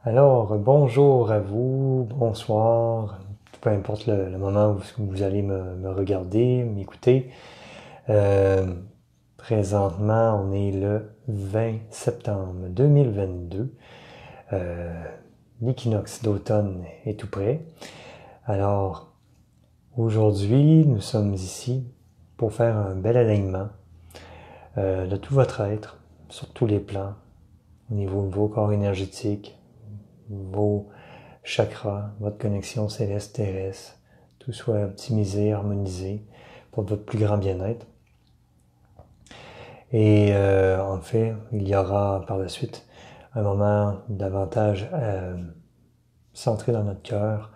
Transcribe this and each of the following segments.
Alors, bonjour à vous, bonsoir, peu importe le moment où vous allez me regarder, m'écouter. Euh, Présentement, on est le 20 septembre 2022. Euh, L'équinoxe d'automne est tout près. Alors, aujourd'hui, nous sommes ici pour faire un bel alignement de tout votre être, sur tous les plans, au niveau de vos corps énergétiques, vos chakras, votre connexion céleste-terrestre, tout soit optimisé, harmonisé pour votre plus grand bien-être. Et en fait, il y aura par la suite un moment davantage centré dans notre cœur,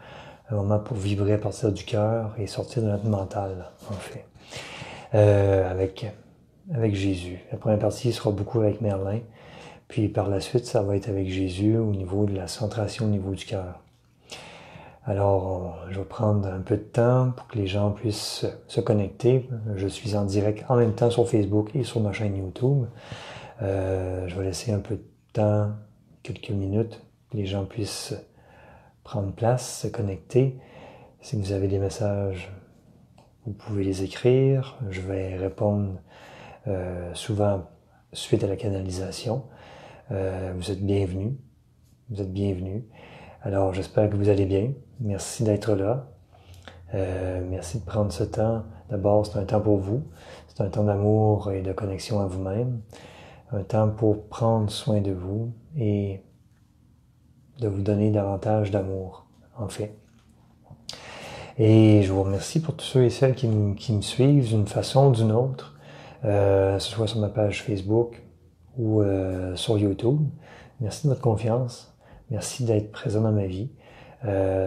un moment pour vibrer à partir du cœur et sortir de notre mental, en fait, avec Jésus. La première partie sera beaucoup avec Merlin, puis par la suite, ça va être avec Jésus au niveau de la centration au niveau du cœur. Alors, je vais prendre un peu de temps pour que les gens puissent se connecter. Je suis en direct en même temps sur Facebook et sur ma chaîne YouTube. Je vais laisser un peu de temps, quelques minutes, que les gens puissent prendre place, se connecter. Si vous avez des messages, vous pouvez les écrire. Je vais répondre souvent suite à la canalisation. Vous êtes bienvenus. Vous êtes bienvenus. Alors, j'espère que vous allez bien. Merci d'être là. Merci de prendre ce temps. D'abord, c'est un temps pour vous. C'est un temps d'amour et de connexion à vous-même. Un temps pour prendre soin de vous et de vous donner davantage d'amour, en fait. Et je vous remercie pour tous ceux et celles qui me suivent d'une façon ou d'une autre, que ce soit sur ma page Facebook ou sur YouTube. Merci de votre confiance. Merci d'être présent dans ma vie.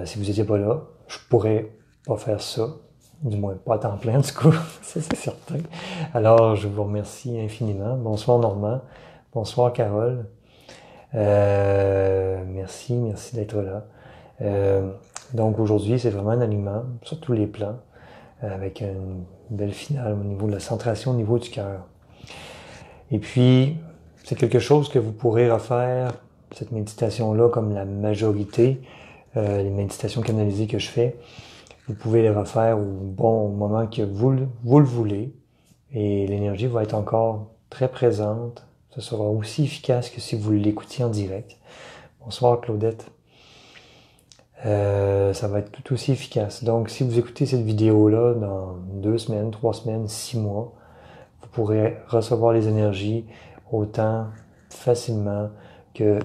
Si vous n'étiez pas là, je pourrais pas faire ça. Du moins, pas à temps plein, du coup. Ça, c'est certain. Alors, je vous remercie infiniment. Bonsoir, Normand. Bonsoir, Carole. Merci d'être là. Donc, aujourd'hui, c'est vraiment un alignement sur tous les plans, avec une belle finale au niveau de la centration, au niveau du cœur. Et puis, c'est quelque chose que vous pourrez refaire, cette méditation-là, comme la majorité, les méditations canalisées que je fais. Vous pouvez les refaire au moment que vous le voulez. Et l'énergie va être encore très présente. Ce sera aussi efficace que si vous l'écoutiez en direct. Bonsoir Claudette. Ça va être tout aussi efficace. Donc, si vous écoutez cette vidéo-là dans 2 semaines, 3 semaines, 6 mois, vous pourrez recevoir les énergies autant facilement que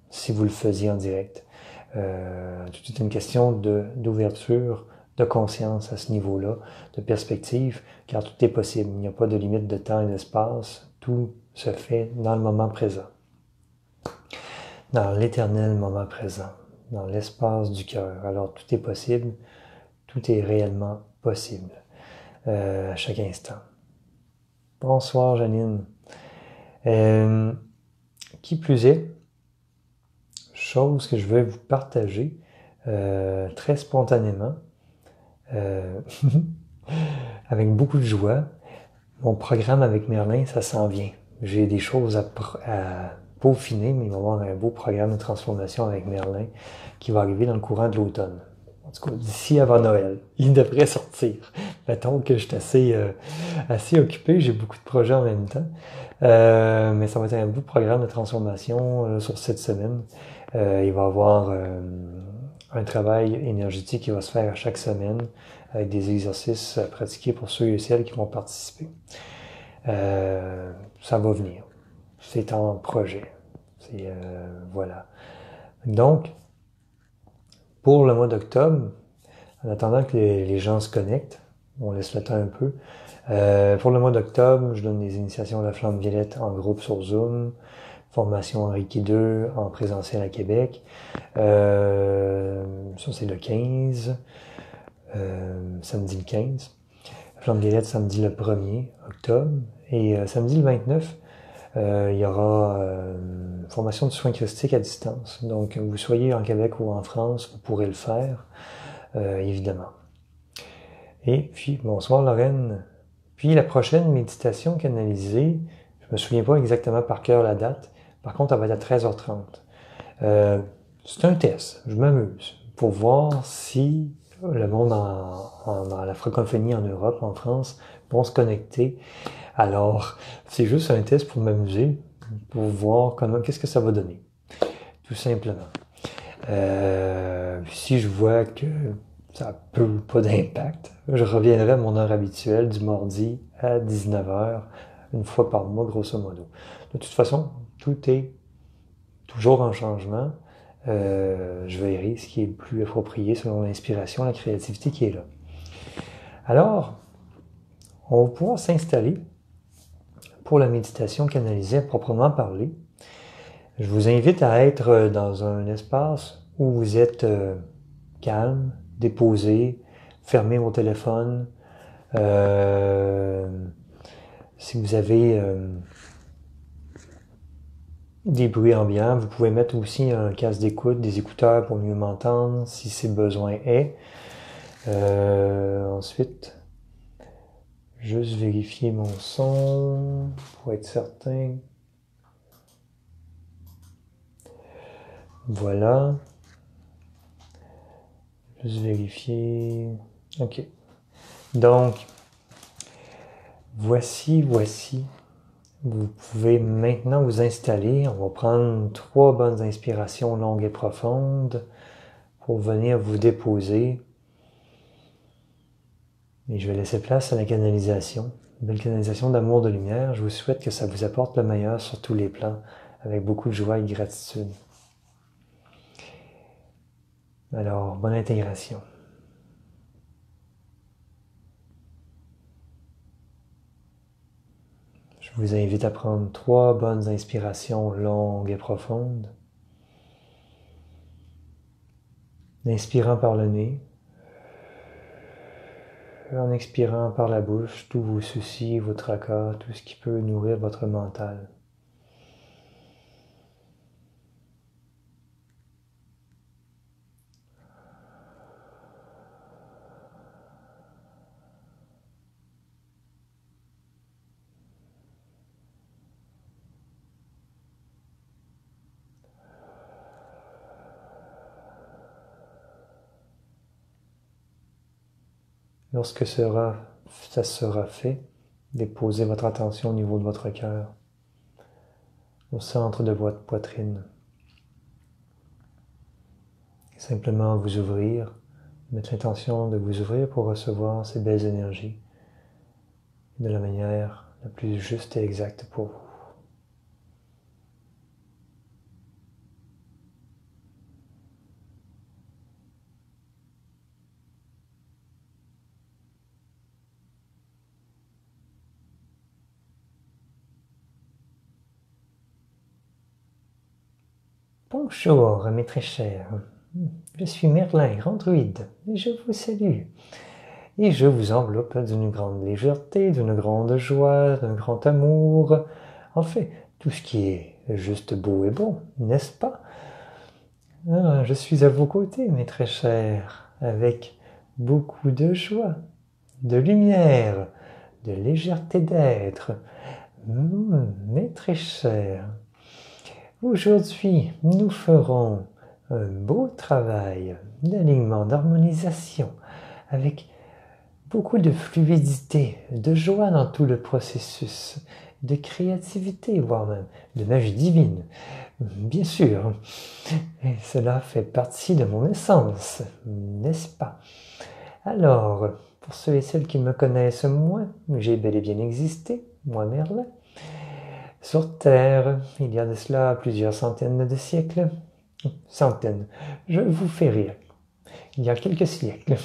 si vous le faisiez en direct. Tout est une question d'ouverture, de conscience à ce niveau-là, de perspective, car tout est possible. Il n'y a pas de limite de temps et d'espace. Tout se fait dans le moment présent. Dans l'éternel moment présent, dans l'espace du cœur. Alors tout est possible, tout est réellement possible, à chaque instant. Bonsoir Janine. Qui plus est, chose que je vais vous partager très spontanément, avec beaucoup de joie. Mon programme avec Merlin, ça s'en vient. J'ai des choses à peaufiner, mais il va y avoir un beau programme de transformation avec Merlin qui va arriver dans le courant de l'automne. En tout cas, d'ici avant Noël. Il devrait sortir. Mettons que je suis assez occupé, j'ai beaucoup de projets en même temps. Mais ça va être un beau programme de transformation sur cette semaine. Il va y avoir un travail énergétique qui va se faire à chaque semaine avec des exercices à pratiquer pour ceux et celles qui vont participer. Ça va venir. C'est en projet. Voilà. Donc, pour le mois d'octobre, en attendant que les gens se connectent, on laisse le temps un peu. Pour le mois d'octobre, je donne des initiations à la flamme violette en groupe sur Zoom, formation en Reiki 2 en présentiel à Québec. Ça, c'est le 15, samedi le 15. La flamme violette, samedi le 1er octobre. Et samedi le 29, il y aura formation de soins christiques à distance. Donc, que vous soyez en Québec ou en France, vous pourrez le faire, évidemment. Et puis, bonsoir Lorraine. Puis la prochaine méditation canalisée, je me souviens pas exactement par cœur la date. Par contre, elle va être à 13h30. c'est un test, je m'amuse, pour voir si le monde dans la francophonie en Europe, en France, vont se connecter. Alors, c'est juste un test pour m'amuser, pour voir qu'est-ce que ça va donner, tout simplement. Si je vois que ça n'a pas d'impact, je reviendrai à mon heure habituelle du mardi à 19h, une fois par mois, grosso modo. De toute façon, tout est toujours en changement. Je verrai ce qui est le plus approprié selon l'inspiration, la créativité qui est là. Alors, on va pouvoir s'installer pour la méditation canalisée à proprement parler. Je vous invite à être dans un espace où vous êtes calme, déposé, fermez vos téléphones. Si vous avez des bruits ambiants, vous pouvez mettre aussi un casque d'écoute, des écouteurs pour mieux m'entendre si c'est besoin est. Ensuite, juste vérifier mon son pour être certain. Voilà. Juste vérifier. OK. Donc, voici. Vous pouvez maintenant vous installer. On va prendre 3 bonnes inspirations longues et profondes pour venir vous déposer. Et je vais laisser place à la canalisation. Une belle canalisation d'amour, de lumière. Je vous souhaite que ça vous apporte le meilleur sur tous les plans, avec beaucoup de joie et de gratitude. Alors, bonne intégration. Je vous invite à prendre 3 bonnes inspirations longues et profondes. Inspirant par le nez. En expirant par la bouche, tous vos soucis, vos tracas, tout ce qui peut nourrir votre mental. Lorsque ça sera fait, déposez votre attention au niveau de votre cœur, au centre de votre poitrine. Simplement vous ouvrir, mettre l'intention de vous ouvrir pour recevoir ces belles énergies de la manière la plus juste et exacte pour vous. Bonjour mes très chers, je suis Merlin, grand druide, et je vous salue. Et je vous enveloppe d'une grande légèreté, d'une grande joie, d'un grand amour. En fait, tout ce qui est juste beau et bon, n'est-ce pas? Je suis à vos côtés, mes très chers, avec beaucoup de joie, de lumière, de légèreté d'être. Mes très chers, aujourd'hui, nous ferons un beau travail d'alignement, d'harmonisation, avec beaucoup de fluidité, de joie dans tout le processus, de créativité, voire même de magie divine. Bien sûr, et cela fait partie de mon essence, n'est-ce pas? Alors, pour ceux et celles qui me connaissent moins, j'ai bel et bien existé, moi Merlin, sur Terre, il y a de cela plusieurs centaines de siècles. Centaines, je vous fais rire. Il y a quelques siècles.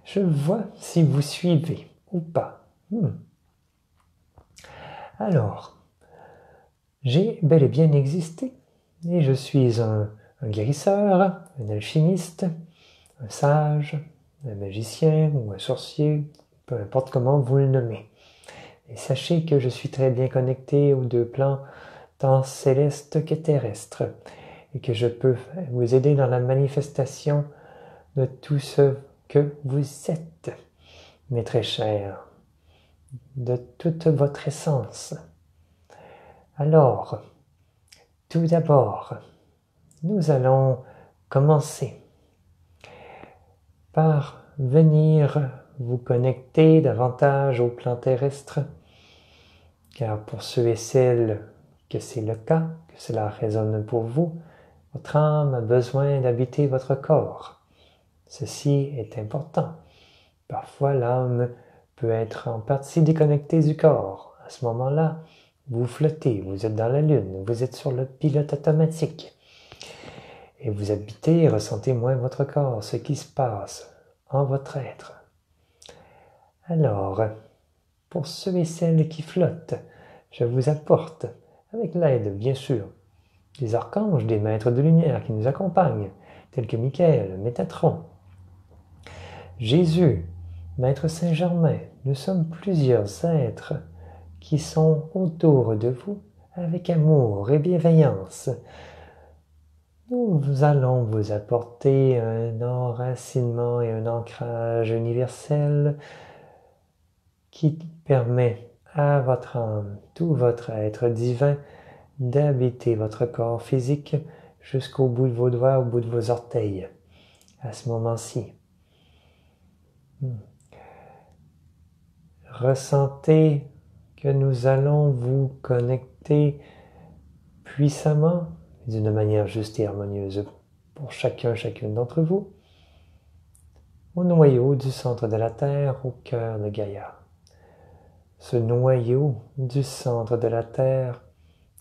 Je vois si vous suivez ou pas. Alors, j'ai bel et bien existé, et je suis un guérisseur, un alchimiste, un sage, un magicien ou un sorcier, peu importe comment vous le nommez. Et sachez que je suis très bien connecté aux 2 plans, tant célestes que terrestres, et que je peux vous aider dans la manifestation de tout ce que vous êtes, mes très chers, de toute votre essence. Alors, tout d'abord, nous allons commencer par venir vous connecter davantage au plan terrestre, car pour ceux et celles que c'est le cas, que cela résonne pour vous, votre âme a besoin d'habiter votre corps. Ceci est important. Parfois, l'âme peut être en partie déconnectée du corps. À ce moment-là, vous flottez, vous êtes dans la lune, vous êtes sur le pilote automatique. Et vous habitez et ressentez moins votre corps, ce qui se passe en votre être. Alors, pour ceux et celles qui flottent, je vous apporte, avec l'aide bien sûr, des archanges, des maîtres de lumière qui nous accompagnent, tels que Michael, Métatron, Jésus, Maître Saint-Germain. Nous sommes plusieurs êtres qui sont autour de vous avec amour et bienveillance. Nous allons vous apporter un enracinement et un ancrage universel qui permet à votre âme, tout votre être divin, d'habiter votre corps physique jusqu'au bout de vos doigts, au bout de vos orteils, à ce moment-ci. Ressentez que nous allons vous connecter puissamment, d'une manière juste et harmonieuse pour chacune d'entre vous, au noyau du centre de la Terre, au cœur de Gaïa. Ce noyau du centre de la Terre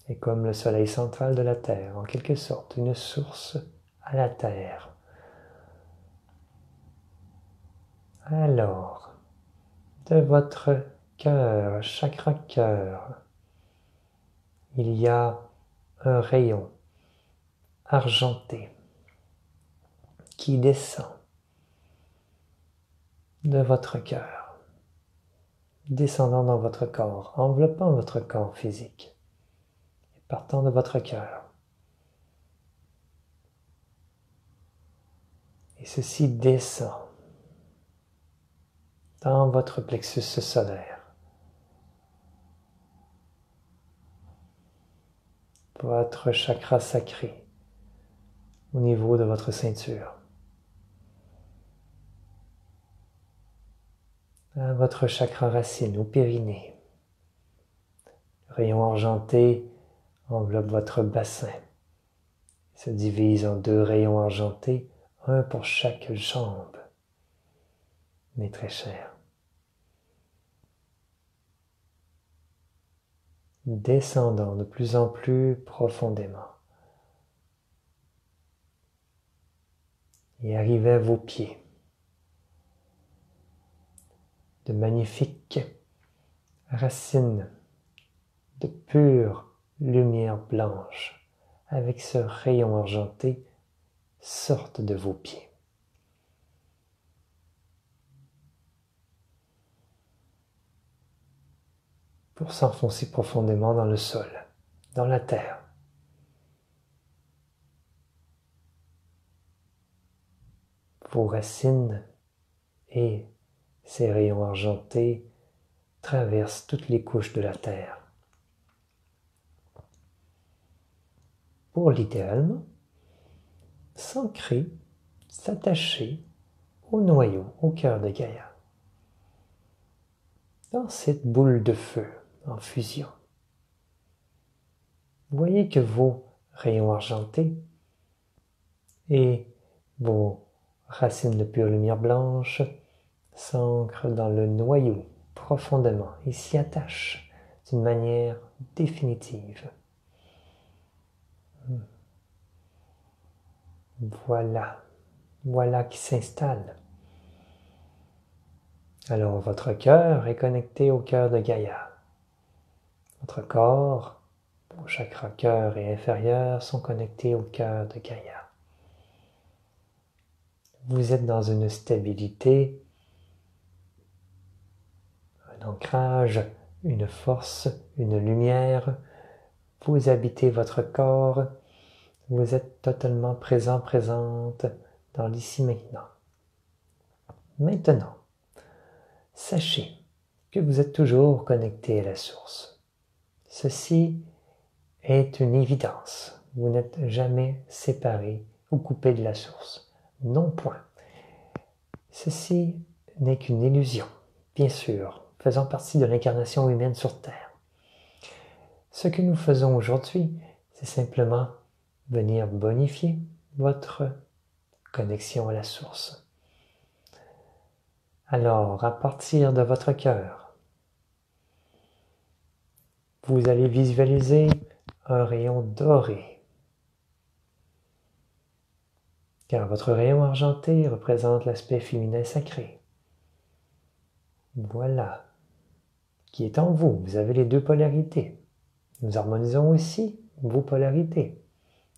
est comme le soleil central de la Terre, en quelque sorte, une source à la Terre. Alors, de votre cœur, chakra cœur, il y a un rayon argenté qui descend de votre cœur, descendant dans votre corps, enveloppant votre corps physique, et partant de votre cœur. Et ceci descend dans votre plexus solaire, votre chakra sacré, au niveau de votre ceinture, à votre chakra racine, au périnée. Le rayon argenté enveloppe votre bassin. Il se divise en 2 rayons argentés, un pour chaque jambe, mais très cher. Descendant de plus en plus profondément et arrivez à vos pieds. De magnifiques racines de pure lumière blanche avec ce rayon argenté sortent de vos pieds. Pour s'enfoncer profondément dans le sol, dans la terre. Vos racines et ces rayons argentés traversent toutes les couches de la terre. Pour littéralement s'ancrer, s'attacher au noyau, au cœur de Gaïa. Dans cette boule de feu en fusion. Vous voyez que vos rayons argentés et vos racines de pure lumière blanche s'ancrent dans le noyau profondément et s'y attachent d'une manière définitive. Voilà qui s'installe. Alors votre cœur est connecté au cœur de Gaïa. Votre corps, vos chakras cœur et inférieur sont connectés au cœur de Gaïa. Vous êtes dans une stabilité, un ancrage, une force, une lumière. Vous habitez votre corps. Vous êtes totalement présent, présente dans l'ici maintenant. Maintenant, sachez que vous êtes toujours connecté à la source. Ceci est une évidence. vous n'êtes jamais séparés ou coupés de la source. Non point. Ceci n'est qu'une illusion, bien sûr, faisant partie de l'incarnation humaine sur Terre. Ce que nous faisons aujourd'hui, c'est simplement venir bonifier votre connexion à la source. Alors, à partir de votre cœur, vous allez visualiser un rayon doré, car votre rayon argenté représente l'aspect féminin sacré. Voilà, qui est en vous. Vous avez les deux polarités. Nous harmonisons aussi vos polarités,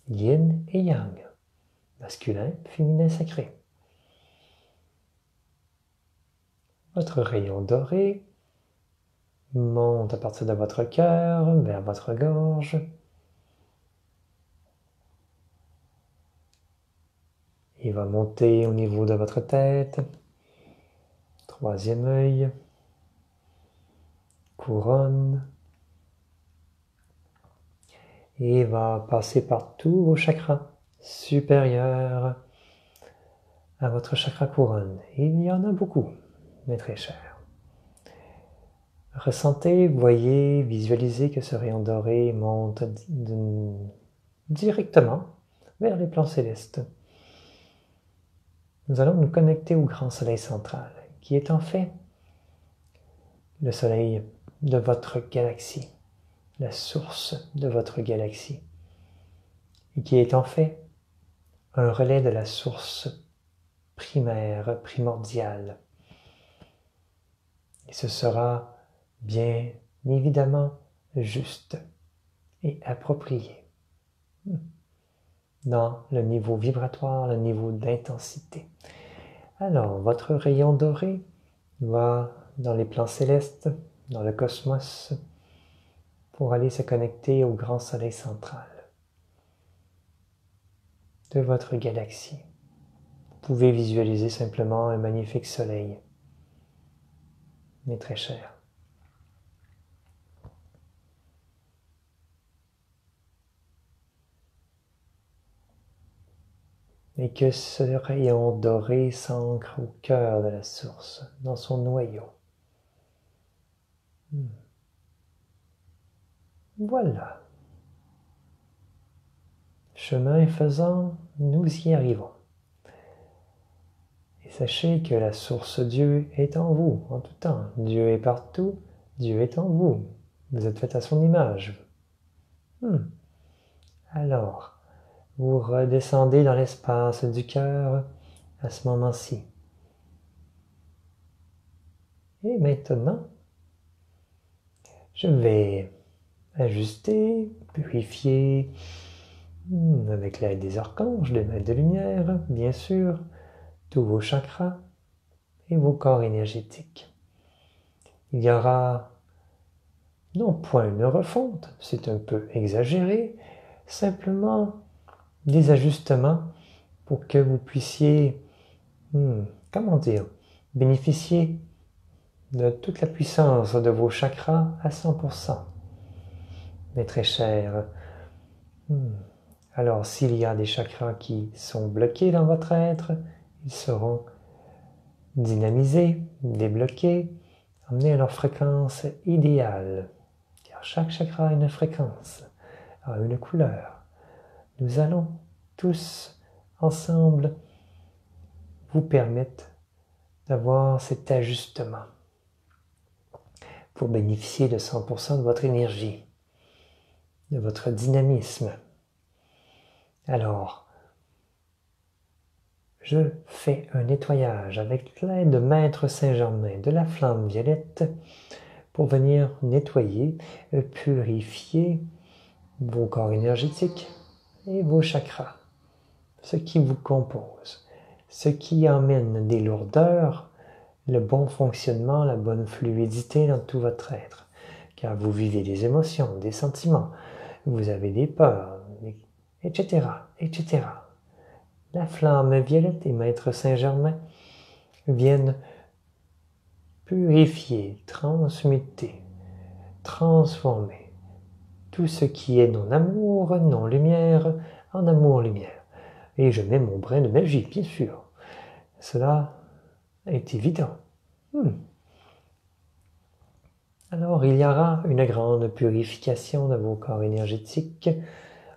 yin et yang, masculin, féminin sacré. Votre rayon doré monte à partir de votre cœur vers votre gorge. Il va monter au niveau de votre tête, troisième œil, couronne, et il va passer par tous vos chakras supérieurs à votre chakra couronne. Il y en a beaucoup, mes très chers. Ressentez, voyez, visualisez que ce rayon doré monte directement vers les plans célestes. Nous allons nous connecter au grand soleil central, qui est en fait le soleil de votre galaxie, la source de votre galaxie, et qui est en fait un relais de la source primaire, primordiale. Et ce sera bien évidemment juste et approprié dans le niveau vibratoire, le niveau d'intensité. Alors, votre rayon doré va dans les plans célestes, dans le cosmos, pour aller se connecter au grand soleil central de votre galaxie. Vous pouvez visualiser simplement un magnifique soleil, mes très chers. Et que ce rayon doré s'ancre au cœur de la source, dans son noyau. Voilà. Chemin faisant, nous y arrivons. Et sachez que la source Dieu est en vous, en tout temps. Dieu est partout, Dieu est en vous. Vous êtes fait à son image. Alors, vous redescendez dans l'espace du cœur à ce moment-ci. Et maintenant, je vais ajuster, purifier, avec l'aide des archanges, des maîtres de lumière, bien sûr, tous vos chakras et vos corps énergétiques. Il y aura non point une refonte, c'est un peu exagéré, simplement des ajustements pour que vous puissiez, bénéficier de toute la puissance de vos chakras à 100%. Mes très chers, alors s'il y a des chakras qui sont bloqués dans votre être, ils seront dynamisés, débloqués, amenés à leur fréquence idéale. Car chaque chakra a une fréquence, a une couleur. Nous allons tous ensemble vous permettre d'avoir cet ajustement pour bénéficier de 100% de votre énergie, de votre dynamisme. Alors, je fais un nettoyage avec l'aide de Maître Saint-Germain, de la flamme violette, pour venir nettoyer, purifier vos corps énergétiques et vos chakras, ce qui vous compose, ce qui emmène des lourdeurs, le bon fonctionnement, la bonne fluidité dans tout votre être, car vous vivez des émotions, des sentiments, vous avez des peurs, etc., etc. La flamme violette et Maître Saint-Germain viennent purifier, transmuter, transformer tout ce qui est non-amour, non-lumière, en amour-lumière. Et je mets mon brin de magie, bien sûr. Cela est évident. Alors, il y aura une grande purification de vos corps énergétiques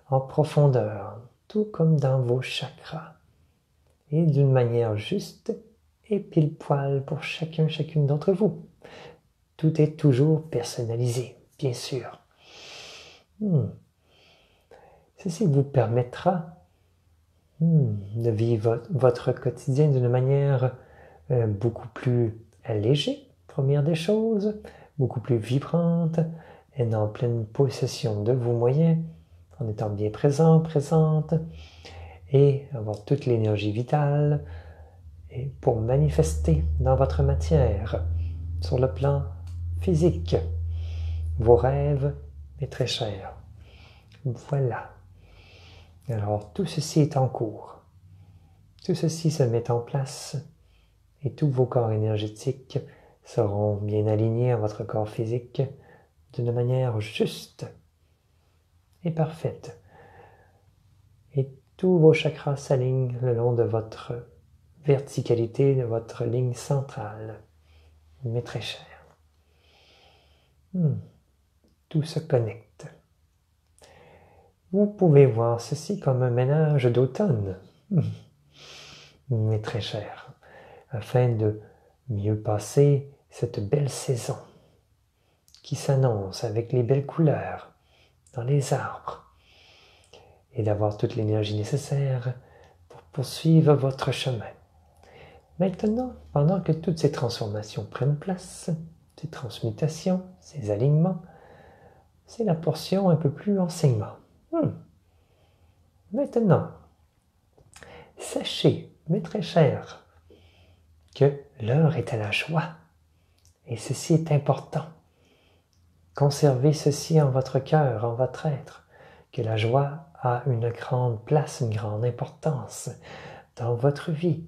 en profondeur, tout comme dans vos chakras, et d'une manière juste et pile poil pour chacune d'entre vous. Tout est toujours personnalisé, bien sûr. Ceci vous permettra de vivre votre quotidien d'une manière beaucoup plus allégée, première des choses, beaucoup plus vibrante, et en pleine possession de vos moyens, en étant bien présent, présente, et avoir toute l'énergie vitale et pour manifester dans votre matière, sur le plan physique, vos rêves, mes très chers. Voilà. Alors, tout ceci est en cours. Tout ceci se met en place et tous vos corps énergétiques seront bien alignés à votre corps physique d'une manière juste et parfaite. Et tous vos chakras s'alignent le long de votre verticalité, de votre ligne centrale, mes très chers. Tout se connecte. Vous pouvez voir ceci comme un ménage d'automne, mes très chers, afin de mieux passer cette belle saison qui s'annonce avec les belles couleurs dans les arbres et d'avoir toute l'énergie nécessaire pour poursuivre votre chemin. Maintenant, pendant que toutes ces transformations prennent place, ces transmutations, ces alignements, c'est la portion un peu plus enseignement. Maintenant, sachez, mes très chers, que l'heure est à la joie. Et ceci est important. Conservez ceci en votre cœur, en votre être, que la joie a une grande place, une grande importance dans votre vie.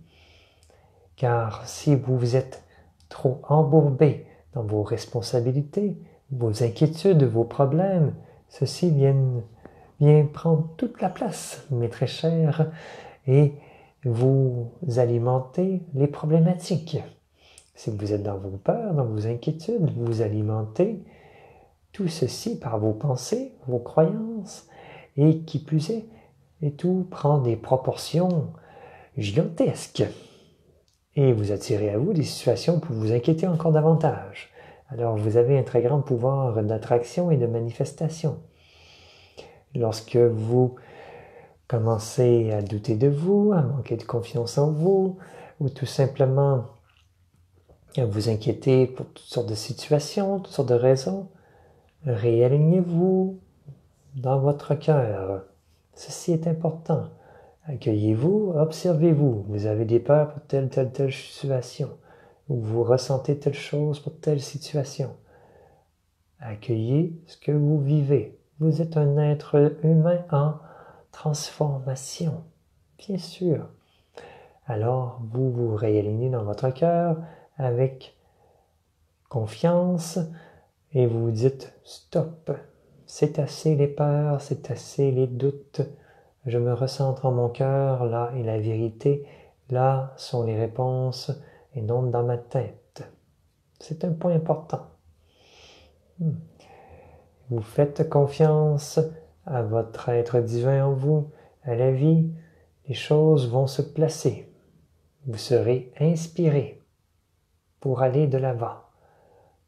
Car si vous êtes trop embourbé dans vos responsabilités, vos inquiétudes, vos problèmes, ceci vient prendre toute la place, mes très chers, et vous alimenter les problématiques. Si vous êtes dans vos peurs, dans vos inquiétudes, vous alimentez tout ceci par vos pensées, vos croyances, et qui plus est, et tout prend des proportions gigantesques. Et vous attirez à vous des situations pour vous inquiéter encore davantage. Alors vous avez un très grand pouvoir d'attraction et de manifestation. Lorsque vous commencez à douter de vous, à manquer de confiance en vous, ou tout simplement à vous inquiéter pour toutes sortes de situations, toutes sortes de raisons, réalignez-vous dans votre cœur. Ceci est important. Accueillez-vous, observez-vous. Vous avez des peurs pour telle situation. Ou vous ressentez telle chose pour telle situation. Accueillez ce que vous vivez. Vous êtes un être humain en transformation, bien sûr. Alors, vous vous réalignez dans votre cœur avec confiance et vous vous dites « Stop, c'est assez les peurs, c'est assez les doutes. Je me recentre en mon cœur, là est la vérité, là sont les réponses et non dans ma tête. » C'est un point important. Vous faites confiance à votre être divin en vous, à la vie, les choses vont se placer. Vous serez inspiré pour aller de l'avant,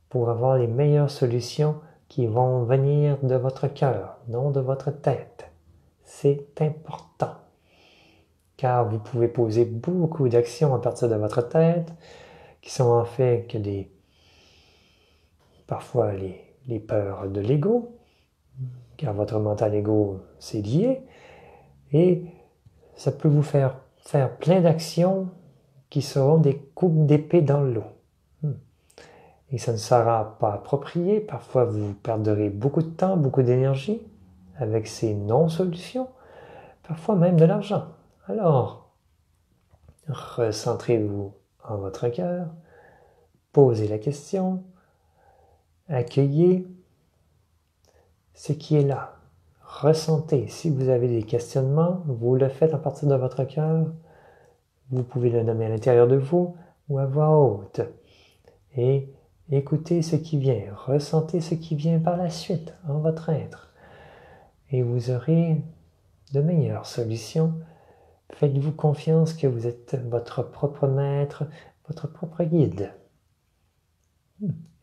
pour avoir les meilleures solutions qui vont venir de votre cœur, non de votre tête. C'est important, car vous pouvez poser beaucoup d'actions à partir de votre tête, qui sont en fait que parfois les peurs de l'ego, car votre mental ego c'est lié, et ça peut vous faire plein d'actions qui seront des coupes d'épée dans l'eau. Et ça ne sera pas approprié, parfois vous perdrez beaucoup de temps, beaucoup d'énergie avec ces non-solutions, parfois même de l'argent. Alors, recentrez-vous en votre cœur, posez la question, accueillez, ce qui est là. Ressentez. Si vous avez des questionnements, vous le faites à partir de votre cœur. Vous pouvez le nommer à l'intérieur de vous ou à voix haute. Et écoutez ce qui vient. Ressentez ce qui vient par la suite en votre être. Et vous aurez de meilleures solutions. Faites-vous confiance que vous êtes votre propre maître, votre propre guide.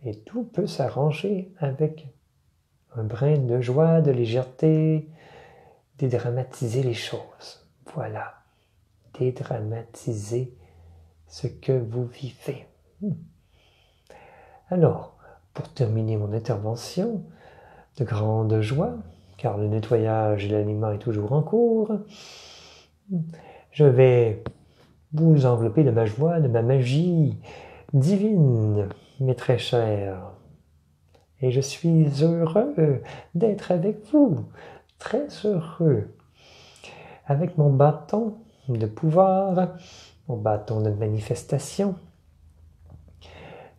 Et tout peut s'arranger avec un brin de joie, de légèreté, dédramatiser les choses. Voilà, dédramatiser ce que vous vivez. Alors, pour terminer mon intervention, de grande joie, car le nettoyage et l'aliment est toujours en cours, je vais vous envelopper de ma joie, de ma magie divine, mes très chers. Et je suis heureux d'être avec vous, très heureux. Avec mon bâton de pouvoir, mon bâton de manifestation,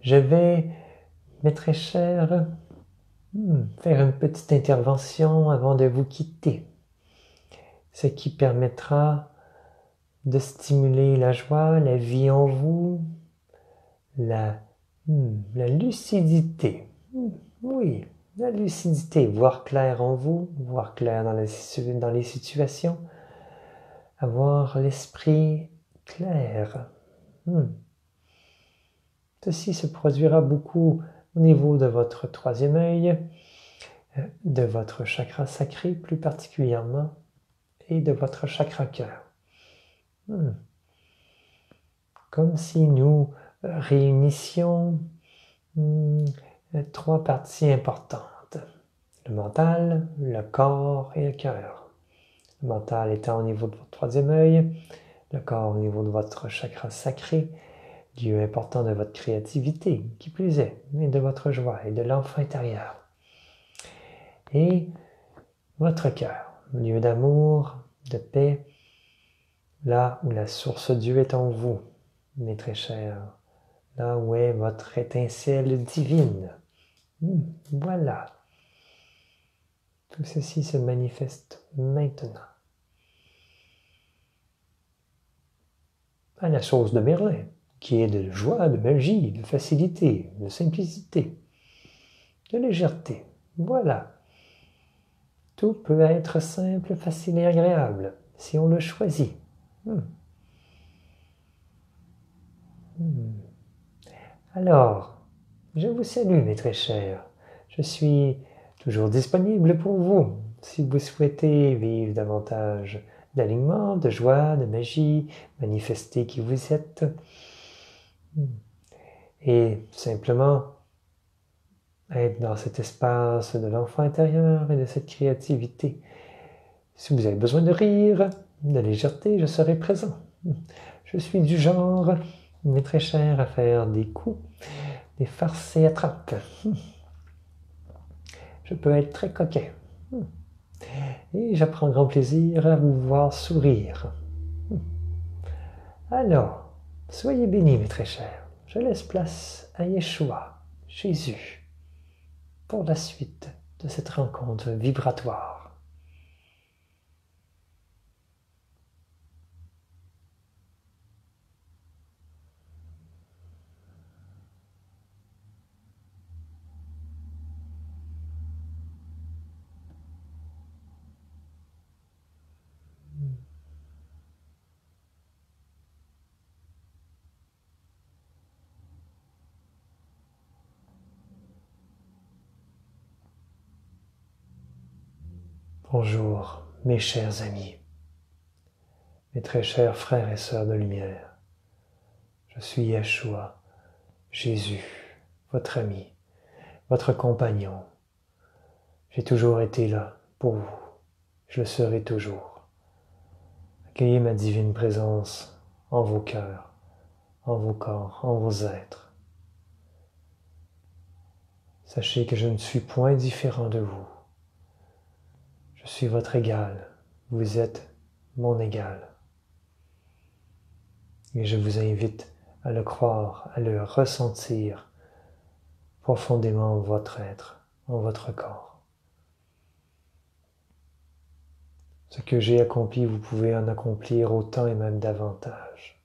je vais, mes très chers, faire une petite intervention avant de vous quitter, ce qui permettra de stimuler la joie, la vie en vous, la lucidité. Oui, la lucidité, voir clair en vous, voir clair dans les situations, avoir l'esprit clair. Ceci se produira beaucoup au niveau de votre troisième œil, de votre chakra sacré plus particulièrement, et de votre chakra cœur. Comme si nous réunissions trois parties importantes. Le mental, le corps et le cœur. Le mental étant au niveau de votre troisième œil, le corps au niveau de votre chakra sacré, lieu important de votre créativité, qui plus est, mais de votre joie et de l'enfant intérieur. Et votre cœur, lieu d'amour, de paix, là où la source Dieu est en vous, mes très chers, là où est votre étincelle divine. Voilà. Tout ceci se manifeste maintenant. À la chose de Merlin, qui est de joie, de magie, de facilité, de simplicité, de légèreté. Voilà. Tout peut être simple, facile et agréable, si on le choisit. Alors, je vous salue, mes très chers. Je suis toujours disponible pour vous, si vous souhaitez vivre davantage d'alignement, de joie, de magie, manifester qui vous êtes. Et simplement être dans cet espace de l'enfant intérieur et de cette créativité. Si vous avez besoin de rire, de légèreté, je serai présent. Je suis du genre, mes très chers, à faire des coups, des farces et attrapes. Je peux être très coquin. Et j'apprends grand plaisir à vous voir sourire. Alors, soyez bénis, mes très chers. Je laisse place à Yeshua, Jésus, pour la suite de cette rencontre vibratoire. Bonjour, mes chers amis, mes très chers frères et sœurs de lumière. Je suis Yeshua, Jésus, votre ami, votre compagnon. J'ai toujours été là pour vous. Je le serai toujours. Accueillez ma divine présence en vos cœurs, en vos corps, en vos êtres. Sachez que je ne suis point différent de vous. Je suis votre égal, vous êtes mon égal. Et je vous invite à le croire, à le ressentir profondément en votre être, en votre corps. Ce que j'ai accompli, vous pouvez en accomplir autant et même davantage.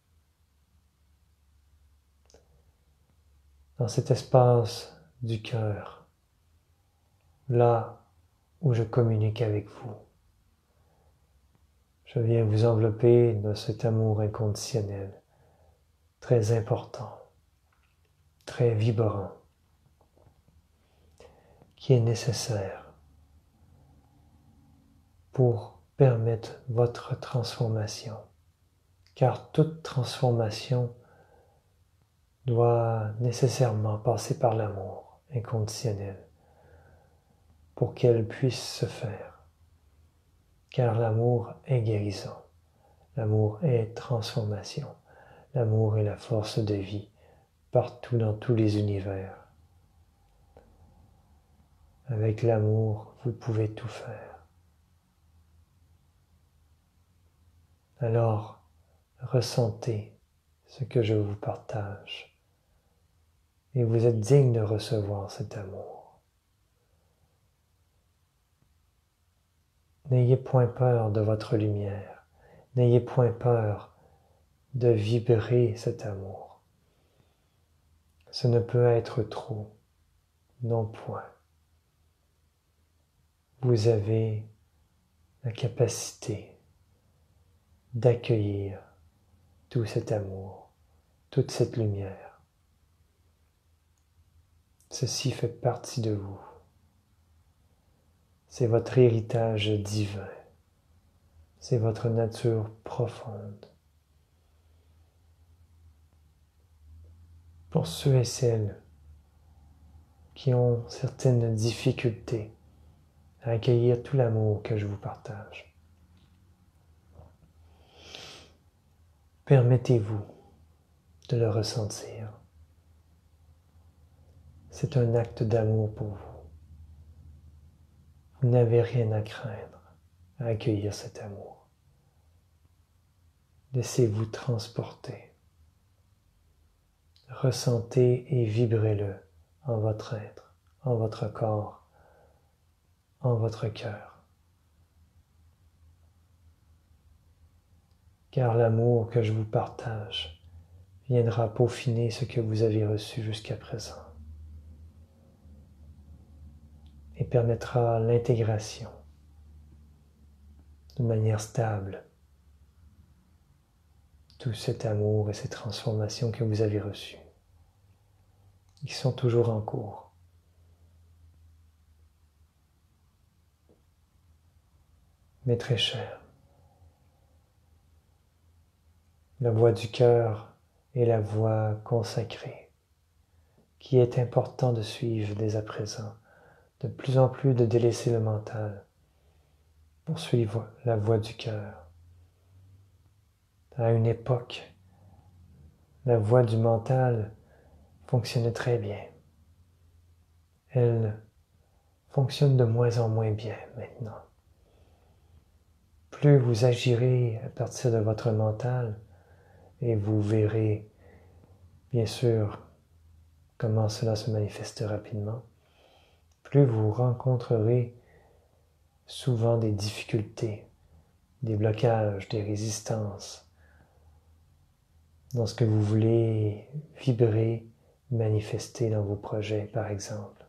Dans cet espace du cœur, là où je communique avec vous, je viens vous envelopper de cet amour inconditionnel, très important, très vibrant, qui est nécessaire pour permettre votre transformation. Car toute transformation doit nécessairement passer par l'amour inconditionnel pour qu'elle puisse se faire. Car l'amour est guérison, l'amour est transformation, l'amour est la force de vie partout dans tous les univers. Avec l'amour, vous pouvez tout faire. Alors, ressentez ce que je vous partage et vous êtes digne de recevoir cet amour. N'ayez point peur de votre lumière, n'ayez point peur de vibrer cet amour. Ce ne peut être trop, non point. Vous avez la capacité d'accueillir tout cet amour, toute cette lumière. Ceci fait partie de vous. C'est votre héritage divin. C'est votre nature profonde. Pour ceux et celles qui ont certaines difficultés à accueillir tout l'amour que je vous partage, permettez-vous de le ressentir. C'est un acte d'amour pour vous. Vous n'avez rien à craindre à accueillir cet amour. Laissez-vous transporter. Ressentez et vibrez-le en votre être, en votre corps, en votre cœur. Car l'amour que je vous partage viendra peaufiner ce que vous avez reçu jusqu'à présent et permettra l'intégration de manière stable. Tout cet amour et ces transformations que vous avez reçues, qui sont toujours en cours. Mais très chers, la voix du cœur est la voix consacrée, qui est important de suivre dès à présent, de plus en plus de délaisser le mental pour suivre la voix du cœur. À une époque, la voix du mental fonctionnait très bien. Elle fonctionne de moins en moins bien maintenant. Plus vous agirez à partir de votre mental, et vous verrez bien sûr comment cela se manifeste rapidement, plus vous rencontrerez souvent des difficultés, des blocages, des résistances dans ce que vous voulez vibrer, manifester dans vos projets par exemple.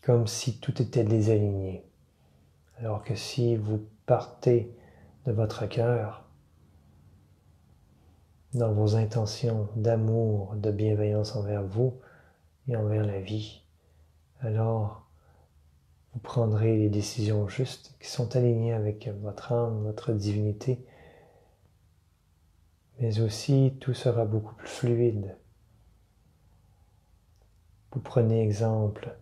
Comme si tout était désaligné. Alors que si vous partez de votre cœur, dans vos intentions d'amour, de bienveillance envers vous et envers la vie, alors vous prendrez les décisions justes qui sont alignées avec votre âme, votre divinité, mais aussi tout sera beaucoup plus fluide. Vous prenez exemple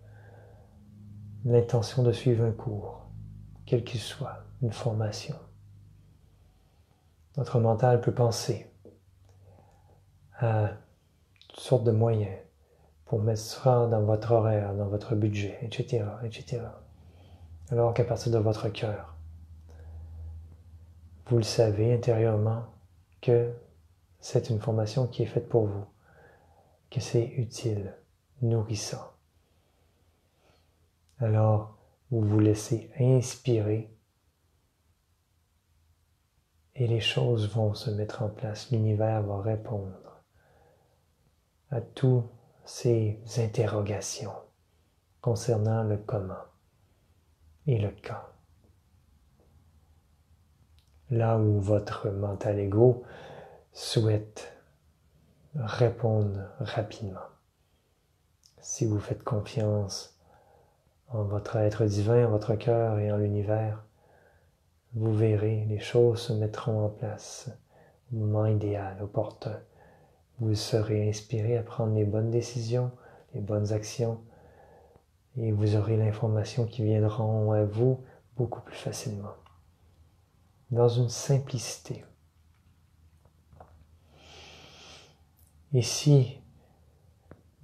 l'intention de suivre un cours, quel qu'il soit, une formation. Votre mental peut penser à toutes sortes de moyens pour mettre ça dans votre horaire, dans votre budget, etc., etc. Alors qu'à partir de votre cœur, vous le savez intérieurement que c'est une formation qui est faite pour vous, que c'est utile, nourrissant. Alors, vous vous laissez inspirer et les choses vont se mettre en place. L'univers va répondre à toutes ces interrogations concernant le comment et le quand. Là où votre mental ego souhaite répondre rapidement. Si vous faites confiance en votre être divin, en votre cœur et en l'univers, vous verrez, les choses se mettront en place au moment idéal, opportun. Vous serez inspiré à prendre les bonnes décisions, les bonnes actions, et vous aurez l'information qui viendront à vous beaucoup plus facilement, dans une simplicité. Et si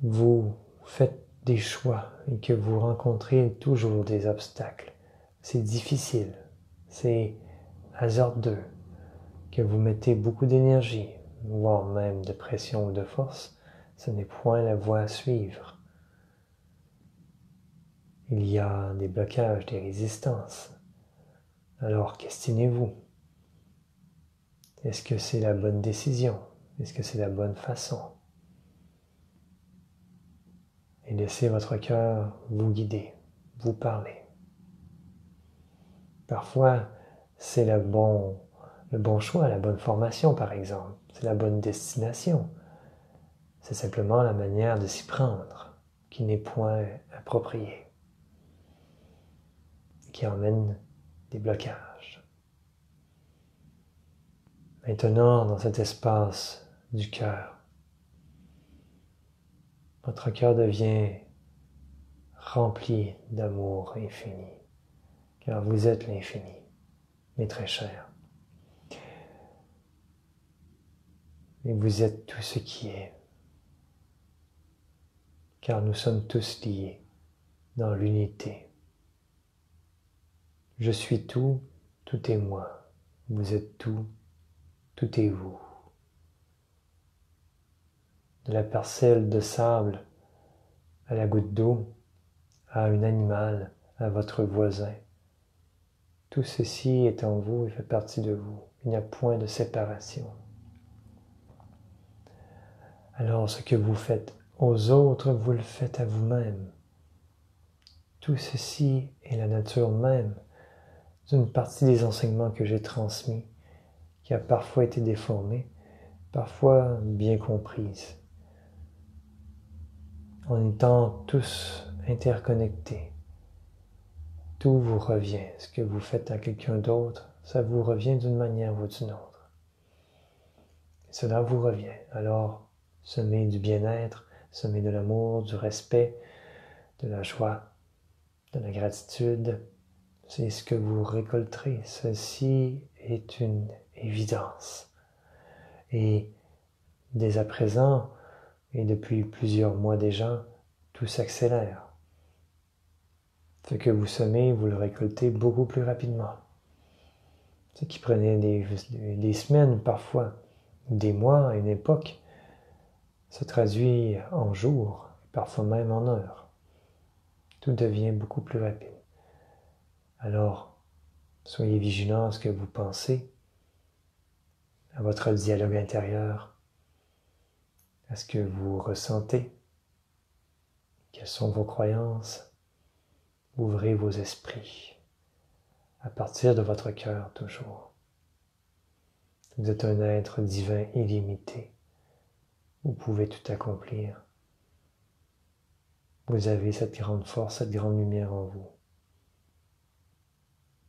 vous faites des choix et que vous rencontrez toujours des obstacles, c'est difficile, c'est hasardeux, que vous mettez beaucoup d'énergie, voire même de pression ou de force, ce n'est point la voie à suivre. Il y a des blocages, des résistances. Alors questionnez-vous. Est-ce que c'est la bonne décision? Est-ce que c'est la bonne façon? Et laissez votre cœur vous guider, vous parler. Parfois, c'est le bon choix, la bonne formation par exemple. C'est la bonne destination. C'est simplement la manière de s'y prendre qui n'est point appropriée, qui emmène des blocages. Maintenant, dans cet espace du cœur, votre cœur devient rempli d'amour infini, car vous êtes l'infini, mes très chers. Et vous êtes tout ce qui est, car nous sommes tous liés dans l'unité. Je suis tout, tout est moi. Vous êtes tout, tout est vous. De la parcelle de sable à la goutte d'eau, à un animal, à votre voisin. Tout ceci est en vous et fait partie de vous. Il n'y a point de séparation. Alors ce que vous faites aux autres, vous le faites à vous-même. Tout ceci est la nature même d'une partie des enseignements que j'ai transmis, qui a parfois été déformée, parfois bien comprise. En étant tous interconnectés, tout vous revient. Ce que vous faites à quelqu'un d'autre, ça vous revient d'une manière ou d'une autre. Et cela vous revient. Alors, semez du bien-être, semez de l'amour, du respect, de la joie, de la gratitude. C'est ce que vous récolterez. Ceci est une évidence. Et dès à présent, et depuis plusieurs mois déjà, tout s'accélère. Ce que vous semez, vous le récoltez beaucoup plus rapidement. Ce qui prenait des semaines parfois, des mois à une époque, se traduit en jours, parfois même en heures. Tout devient beaucoup plus rapide. Alors, soyez vigilants à ce que vous pensez, à votre dialogue intérieur, à ce que vous ressentez, quelles sont vos croyances. Ouvrez vos esprits à partir de votre cœur toujours. Vous êtes un être divin illimité. Vous pouvez tout accomplir. Vous avez cette grande force, cette grande lumière en vous,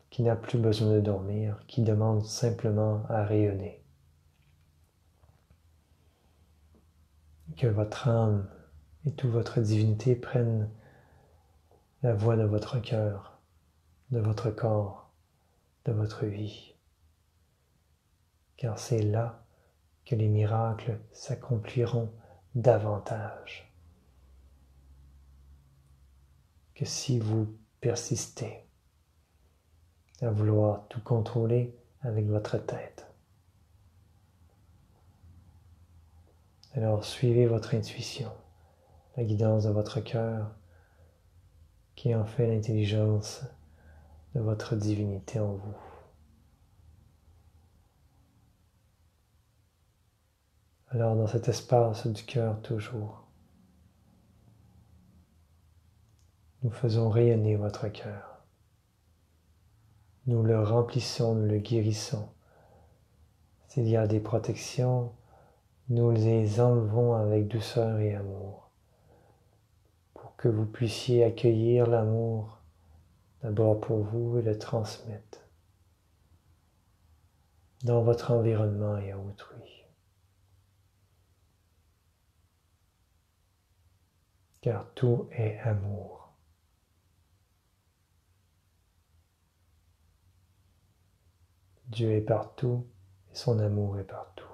qui n'a plus besoin de dormir, qui demande simplement à rayonner. Que votre âme et toute votre divinité prennent la voix de votre cœur, de votre corps, de votre vie. Car c'est là que les miracles s'accompliront davantage que si vous persistez à vouloir tout contrôler avec votre tête. Alors suivez votre intuition, la guidance de votre cœur, qui en fait l'intelligence de votre divinité en vous. Alors dans cet espace du cœur toujours, nous faisons rayonner votre cœur. Nous le remplissons, nous le guérissons. S'il y a des protections, nous les enlevons avec douceur et amour pour que vous puissiez accueillir l'amour d'abord pour vous et le transmettre dans votre environnement et à autrui. Car tout est amour. Dieu est partout et son amour est partout.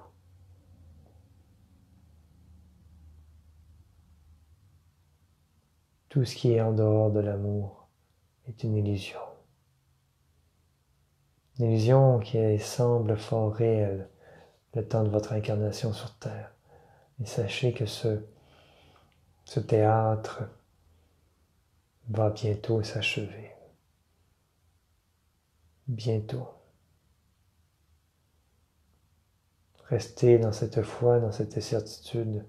Tout ce qui est en dehors de l'amour est une illusion. Une illusion qui semble fort réelle le temps de votre incarnation sur Terre. Et sachez que ce théâtre va bientôt s'achever. Bientôt. Restez dans cette foi, dans cette certitude,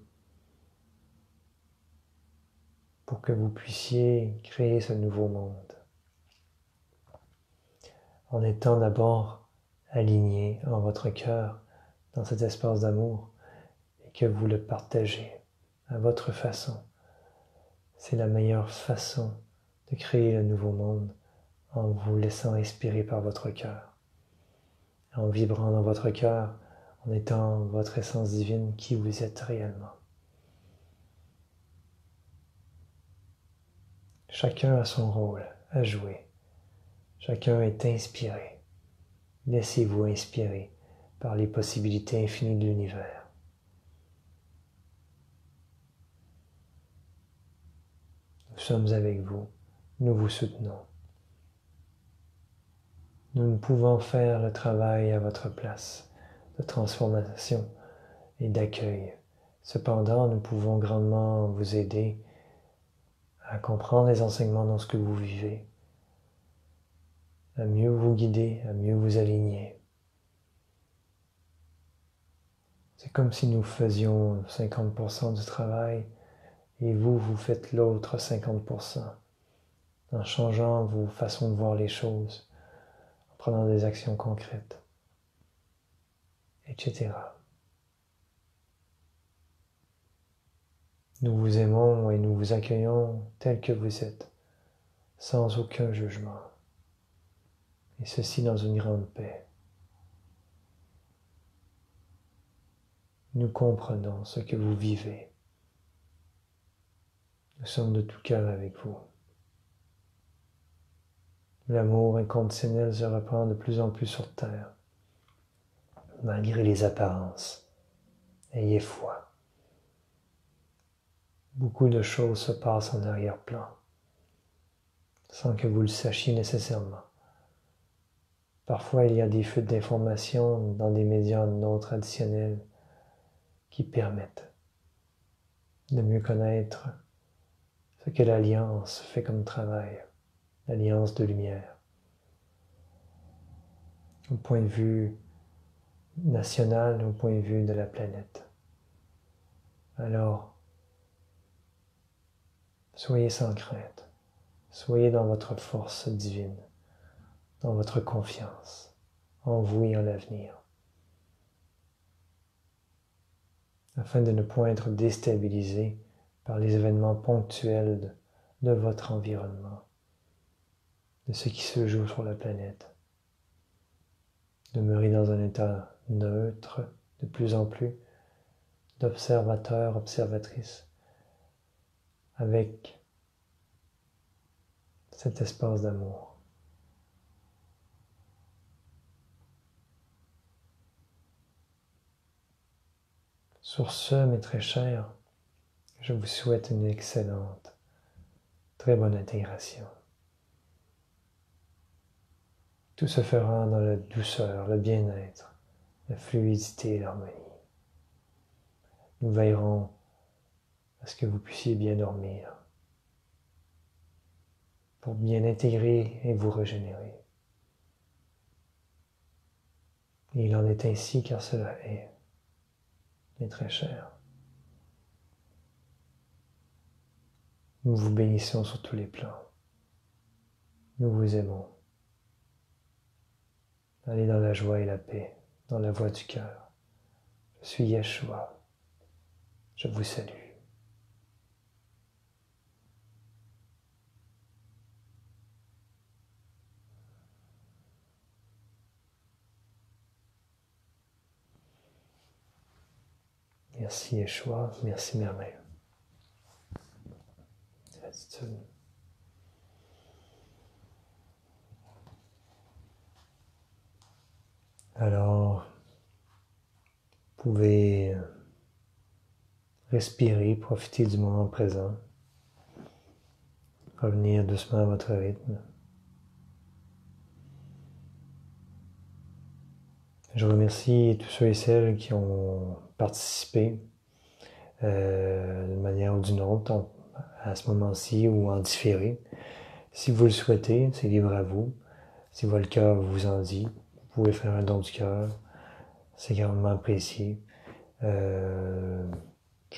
pour que vous puissiez créer ce nouveau monde. En étant d'abord aligné en votre cœur, dans cet espace d'amour, et que vous le partagez à votre façon. C'est la meilleure façon de créer le nouveau monde, en vous laissant inspirer par votre cœur, en vibrant dans votre cœur, en étant votre essence divine qui vous êtes réellement. Chacun a son rôle à jouer. Chacun est inspiré. Laissez-vous inspirer par les possibilités infinies de l'univers. Nous sommes avec vous. Nous vous soutenons. Nous ne pouvons faire le travail à votre place de transformation et d'accueil. Cependant, nous pouvons grandement vous aider à comprendre les enseignements dans ce que vous vivez, à mieux vous guider, à mieux vous aligner. C'est comme si nous faisions 50% du travail et vous faites l'autre 50%, en changeant vos façons de voir les choses, en prenant des actions concrètes, etc. Nous vous aimons et nous vous accueillons tel que vous êtes, sans aucun jugement, et ceci dans une grande paix. Nous comprenons ce que vous vivez. Nous sommes de tout cœur avec vous. L'amour inconditionnel se répand de plus en plus sur terre, malgré les apparences. Ayez foi. Beaucoup de choses se passent en arrière-plan, sans que vous le sachiez nécessairement. Parfois, il y a des fuites d'informations dans des médias non traditionnels qui permettent de mieux connaître ce que l'Alliance fait comme travail, l'Alliance de lumière. Au point de vue national, au point de vue de la planète. Alors, soyez sans crainte, soyez dans votre force divine, dans votre confiance, en vous et en l'avenir, afin de ne point être déstabilisé par les événements ponctuels de votre environnement, de ce qui se joue sur la planète. Demeurez dans un état neutre de plus en plus, d'observateur, observatrice, avec cet espace d'amour. Sur ce, mes très chers, je vous souhaite une excellente, très bonne intégration. Tout se fera dans la douceur, le bien-être, la fluidité et l'harmonie. Nous veillerons à ce que vous puissiez bien dormir, pour bien intégrer et vous régénérer. Et il en est ainsi car cela est. et très cher. Nous vous bénissons sur tous les plans. Nous vous aimons. Allez dans la joie et la paix, dans la voie du cœur. Je suis Yeshua. Je vous salue. Merci Yeshua, merci Merveille. Gratitude. Alors, vous pouvez respirer, profiter du moment présent, revenir doucement à votre rythme. Je remercie tous ceux et celles qui ont participé d'une manière ou d'une autre à ce moment-ci ou en différé. Si vous le souhaitez, c'est libre à vous. Si votre cœur vous en dit, vous pouvez faire un don du cœur. C'est grandement apprécié. Je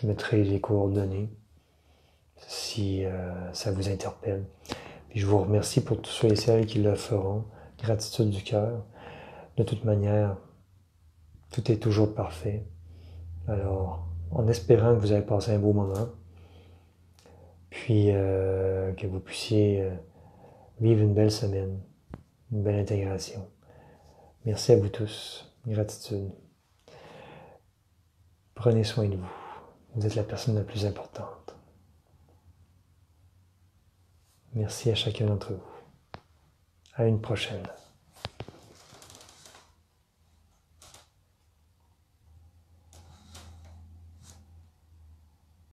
mettrai les coordonnées si ça vous interpelle. Puis je vous remercie pour tous ceux et celles qui le feront. Gratitude du cœur. De toute manière, tout est toujours parfait. Alors, en espérant que vous avez passé un beau moment, puis que vous puissiez vivre une belle semaine, une belle intégration. Merci à vous tous. Gratitude. Prenez soin de vous. Vous êtes la personne la plus importante. Merci à chacun d'entre vous. À une prochaine.